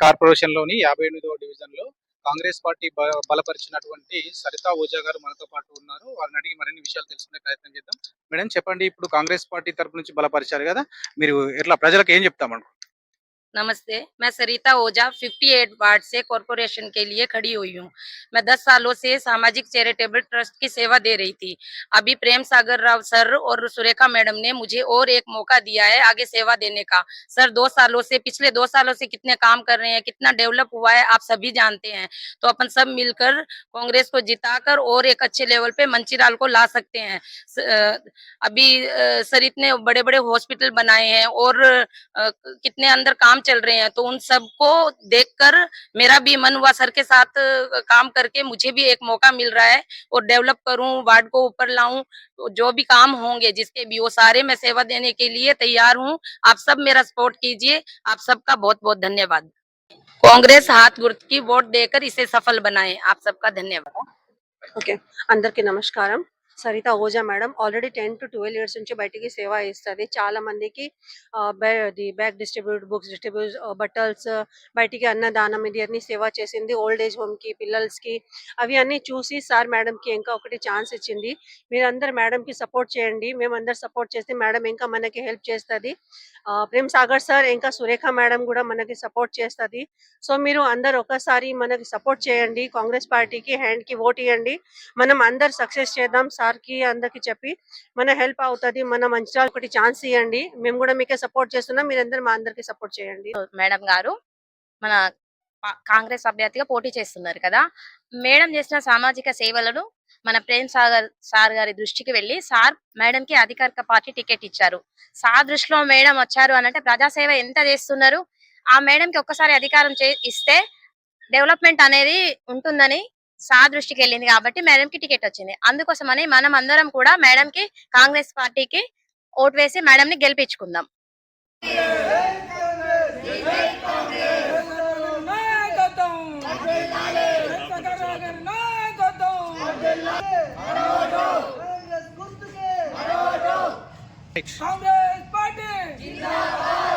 కార్పొరేషన్‌లోని 58వ డివిజన్‌లో కాంగ్రెస్ పార్టీ బలపరిచినటువంటి సరితా ఓజా గారు మనతో పాటు ఉన్నారు. వారిని అడిగి మరిన్ని విషయాలు తెలుసుకునే ప్రయత్నం చేద్దాం. మేడం చెప్పండి, ఇప్పుడు కాంగ్రెస్ పార్టీ తరపు నుంచి బలపరిచారు కదా! మీరు ఎట్లా ప్రజలకు ఏం చెప్తామనుకుంటున్నారు? नमस्ते, मैं सरिता ओझा 58 वार्ड से कॉरपोरेशन के लिए खड़ी हुई हूँ। मैं 10 सालों से सामाजिक चैरिटेबल ट्रस्ट की सेवा दे रही थी। अभी प्रेम सागर राव सर और सुरेखा मैडम ने मुझे और एक मौका दिया है आगे सेवा देने का। सर 2 सालों से पिछले 2 सालों से कितने काम कर रहे हैं, कितना डेवलप हुआ है आप सभी जानते हैं। तो अपन सब मिलकर कांग्रेस को जिताकर और एक अच्छे लेवल पे मंचीलाल को ला सकते हैं। अभी सर इतने बड़े-बड़े हॉस्पिटल बनाए हैं और कितने अंदर काम चल रहे हैं, तो उन सबको देखकर मेरा भी मन हुआ सर के साथ काम करके मुझे भी एक मौका मिल रहा है और डेवलप करूं, वार्ड को ऊपर लाऊं। तो जो भी काम होंगे जिसके भी वो सारे मैं सेवा देने के लिए तैयार हूं। आप सब मेरा सपोर्ट कीजिए। आप सबका बहुत-बहुत धन्यवाद। कांग्रेस हाथ गुर्त की वोट देकर इसे सफल बनाए। आप सबका धन्यवाद। ఓకే, అందరికీ నమస్కారం. Saritha Oja madam already 10 to 12 years నుంచి బయటికి సేవ ఇస్తుంది. చాలా మందికి బ్యాగ్ డిస్ట్రిబ్యూట్, బుక్స్ డిస్ట్రిబ్యూట్, బట్టల్స్, బయటికి అన్నదానం ఇది అన్ని సేవ చేసింది. ఓల్డ్ ఏజ్ హోమ్ కి, పిల్లలకి అవి అన్ని చూసి సార్ మేడం కి ఇంకా ఒకటి ఛాన్స్ ఇచ్చింది. మీరందరు మేడం కి సపోర్ట్ చేయండి. మేమందరు సపోర్ట్ చేస్తే మేడం ఇంకా మనకి హెల్ప్ చేస్తుంది. ప్రేమ్ సాగర్ సార్ ఇంకా సురేఖ మేడం కూడా మనకి సపోర్ట్ చేస్తుంది. సో మీరు అందరు ఒకసారి మనకి సపోర్ట్ చేయండి. కాంగ్రెస్ పార్టీకి హ్యాండ్ కి ఓట్ ఇవ్వండి. మనం అందరు సక్సెస్ చేద్దాం. సార్ కి అందరికి చెప్పి మన హెల్ప్ అవుతుంది. మన మంచిర్యాల ఒకటి ఛాన్స్ ఇవ్వండి. మేము కూడా మీకే సపోర్ట్ చేస్తున్నాం. మీరందరూ మా అందరికి సపోర్ట్ చేయండి. మేడం గారు మన కాంగ్రెస్ అభ్యర్థిగా పోటీ చేస్తున్నారు కదా. మేడం చేసిన సామాజిక సేవలను మన ప్రేమ్ సాగర్ సార్ గారి దృష్టికి వెళ్లి సార్ మేడం కి అధికారిక పార్టీ టికెట్ ఇచ్చారు. సార్ దృష్టిలో మేడం వచ్చారు అనంటే ప్రజాసేవ ఎంత చేస్తున్నారు. ఆ మేడం కి ఒక్కసారి అధికారం ఇస్తే డెవలప్మెంట్ అనేది ఉంటుందని సార్ దృష్టికి వెళ్ళింది కాబట్టి మేడం కి టికెట్ వచ్చింది. అందుకోసమని మనం అందరం కూడా మేడం కి కాంగ్రెస్ పార్టీకి ఓటు వేసి మేడం ని గెలిపించుకుందాం. కాంగ్రెస్ పార్టీ జిందాబాద్.